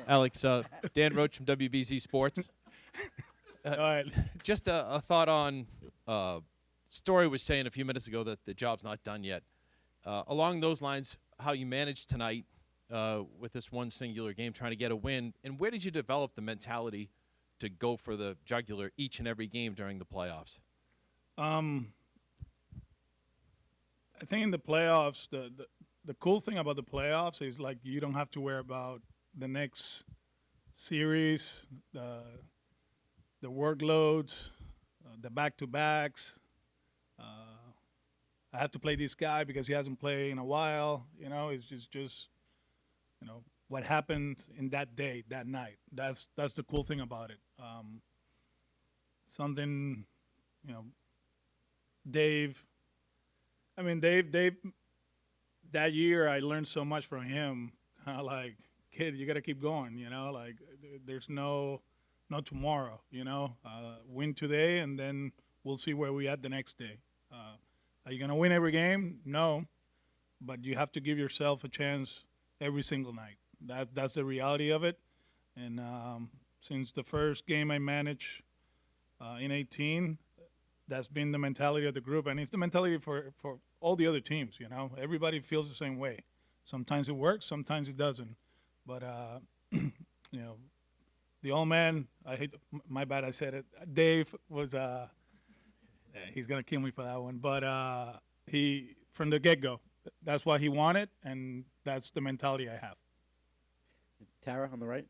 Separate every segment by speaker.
Speaker 1: Alex, Dan Roach from WBZ Sports.
Speaker 2: All right.
Speaker 1: Just a thought on Story was saying a few minutes ago that the job's not done yet. Along those lines, how you managed tonight with this one singular game, trying to get a win, and where did you develop the mentality to go for the jugular each and every game during the playoffs?
Speaker 2: I think in the playoffs, the cool thing about the playoffs is like you don't have to worry about the next series, the workloads, the back-to-backs. I have to play this guy because he hasn't played in a while. It's just what happened in that day, that night. That's the cool thing about it. Something, Dave. I mean, Dave. That year, I learned so much from him. Like, kid, you got to keep going. Like there's no tomorrow. Win today, and then we'll see where we at the next day. Are you gonna win every game? No, but you have to give yourself a chance every single night. That's the reality of it. And since the first game I managed in 18, that's been the mentality of the group, and it's the mentality for all the other teams. Everybody feels the same way. Sometimes it works, sometimes it doesn't. But the old man, I hate my bad, I said it. Dave was he's gonna kill me for that one. But he from the get-go, that's what he wanted, and that's the mentality I have.
Speaker 3: Tara on the right.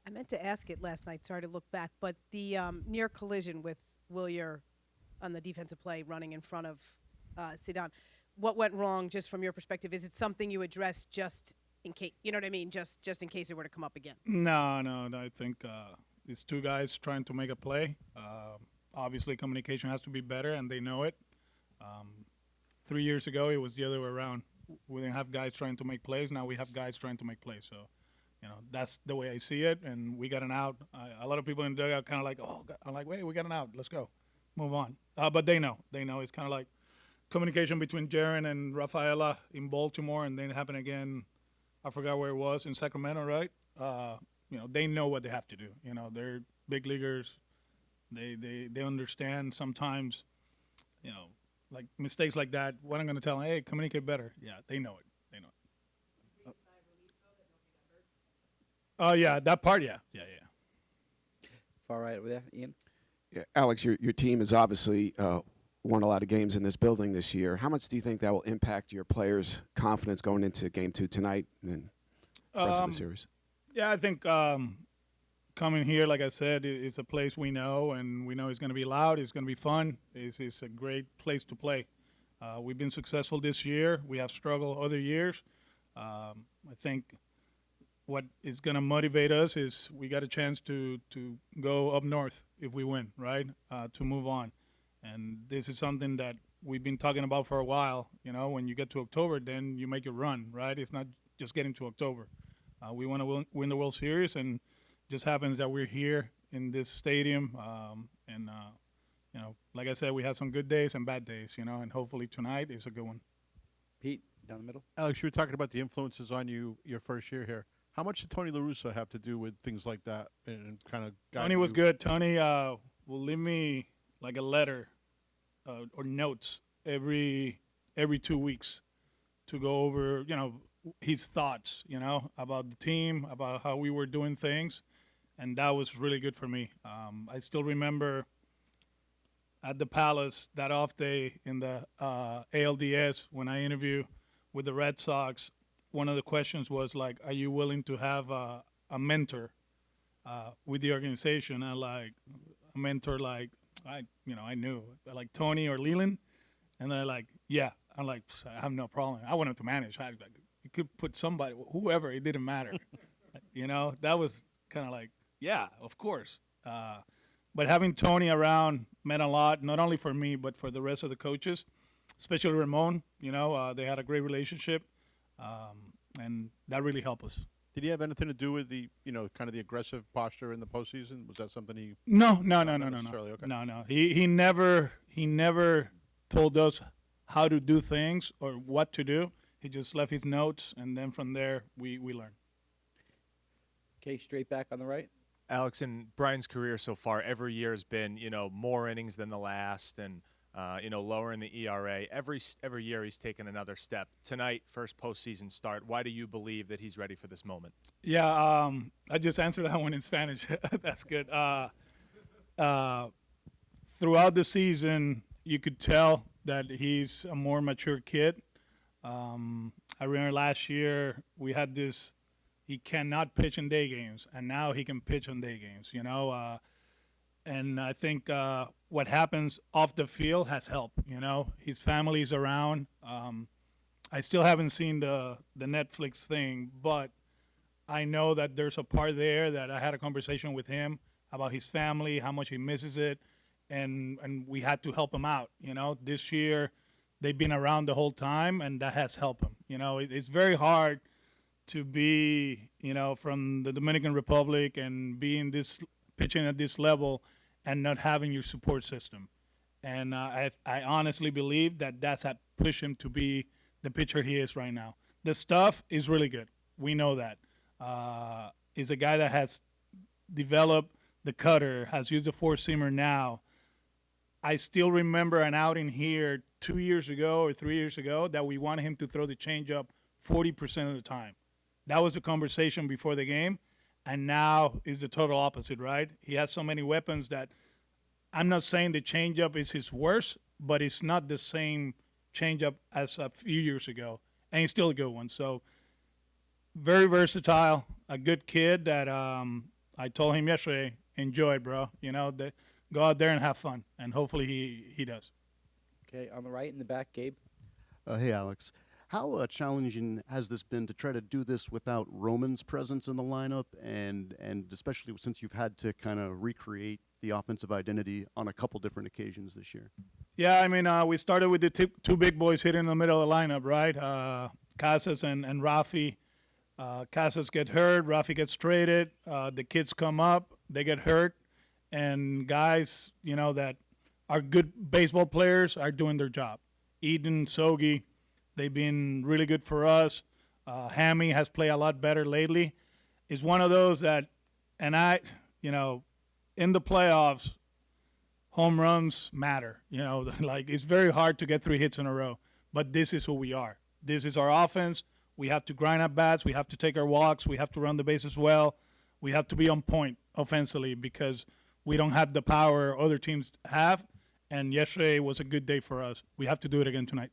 Speaker 4: I meant to ask it last night. Sorry to look back, but the near collision with Willier on the defensive play running in front of Zidane. What went wrong, just from your perspective? Is it something you addressed just in case? You know what I mean? Just in case it were to come up again.
Speaker 2: No. I think these two guys trying to make a play. Obviously, communication has to be better, and they know it. 3 years ago, it was the other way around. We didn't have guys trying to make plays. Now we have guys trying to make plays. So, that's the way I see it. And we got an out. A lot of people in the dugout kind of like, oh, I'm like, wait, we got an out. Let's go, move on. But they know. It's kind of like communication between Jaren and Rafaela in Baltimore, and then it happened again. I forgot where it was, in Sacramento, right? They know what they have to do. They're big leaguers. They understand sometimes, like mistakes like that. What I'm going to tell them, hey, communicate better. Yeah, they know it. Oh, yeah, that part, yeah.
Speaker 3: Far right over there, Ian.
Speaker 5: Yeah, Alex, your team has obviously won a lot of games in this building this year. How much do you think that will impact your players' confidence going into Game 2 tonight and the rest of the series?
Speaker 2: Yeah, I think coming here, like I said, it's a place we know, and we know it's going to be loud. It's going to be fun. It's a great place to play. We've been successful this year. We have struggled other years. I think what is going to motivate us is we got a chance to go up north if we win, right, to move on. And this is something that we've been talking about for a while. When you get to October, then you make a run, right? It's not just getting to October. We want to win the World Series, and just happens that we're here in this stadium. Like I said, we had some good days and bad days, and hopefully tonight is a good one.
Speaker 3: Pete, down the middle.
Speaker 6: Alex, you were talking about the influences on you your first year here. How much did Tony La Russa have to do with things like that and kind of guide
Speaker 2: Tony was
Speaker 6: you?
Speaker 2: good. Tony will leave me like a letter or notes every 2 weeks to go over, his thoughts, about the team, about how we were doing things, and that was really good for me. I still remember at the Palace that off day in the ALDS when I interviewed with the Red Sox. One of the questions was like, "Are you willing to have a mentor with the organization?" And like a mentor, like I knew like Tony or Leland, and they're like, "Yeah." I'm like, "I have no problem. I want him to manage. You could put somebody, whoever. It didn't matter." That was kind of like, yeah, of course. But having Tony around meant a lot, not only for me but for the rest of the coaches, especially Ramon. They had a great relationship. And that really helped us.
Speaker 6: Did he have anything to do with the, kind of the aggressive posture in the postseason? Was that something he?
Speaker 2: No.
Speaker 6: Okay.
Speaker 2: No. He never told us how to do things or what to do. He just left his notes, and then from there we learned.
Speaker 3: Okay, straight back on the right.
Speaker 7: Alex, in Brian's career so far, every year has been, more innings than the last and, lowering the ERA. Every year he's taken another step. Tonight, first postseason start. Why do you believe that he's ready for this moment?
Speaker 2: Yeah, I just answered that one in Spanish. That's good. Throughout the season, you could tell that he's a more mature kid. I remember last year we had this, he cannot pitch in day games, and now he can pitch on day games, and I think what happens off the field has helped, His family's around. I still haven't seen the Netflix thing, but I know that there's a part there that I had a conversation with him about his family, how much he misses it, and we had to help him out. This year they've been around the whole time, and that has helped him. It's very hard to be, from the Dominican Republic and being pitching at this level and not having your support system. And I honestly believe that that's what pushed him to be the pitcher he is right now. The stuff is really good. We know that. He's a guy that has developed the cutter, has used the four-seamer now. I still remember an outing here 2 years ago or 3 years ago that we wanted him to throw the changeup 40% of the time. That was a conversation before the game, and now is the total opposite, right? He has so many weapons that I'm not saying the changeup is his worst, but it's not the same changeup as a few years ago, and he's still a good one. So very versatile, a good kid that I told him yesterday, enjoy it, bro. Go out there and have fun, and hopefully he does.
Speaker 3: Okay, on the right in the back, Gabe.
Speaker 6: Hey, Alex. How challenging has this been to try to do this without Roman's presence in the lineup, and especially since you've had to kind of recreate the offensive identity on a couple different occasions this year?
Speaker 2: Yeah, I mean, we started with the two big boys hitting in the middle of the lineup, right? Casas and Rafi. Casas get hurt, Rafi gets traded. The kids come up, they get hurt, and guys, that are good baseball players are doing their job. Eden, Sogi, they've been really good for us. Hammy has played a lot better lately. It's one of those that, and in the playoffs, home runs matter. Like it's very hard to get 3 hits in a row, but this is who we are. This is our offense. We have to grind at bats. We have to take our walks. We have to run the bases well. We have to be on point offensively because we don't have the power other teams have. And yesterday was a good day for us. We have to do it again tonight.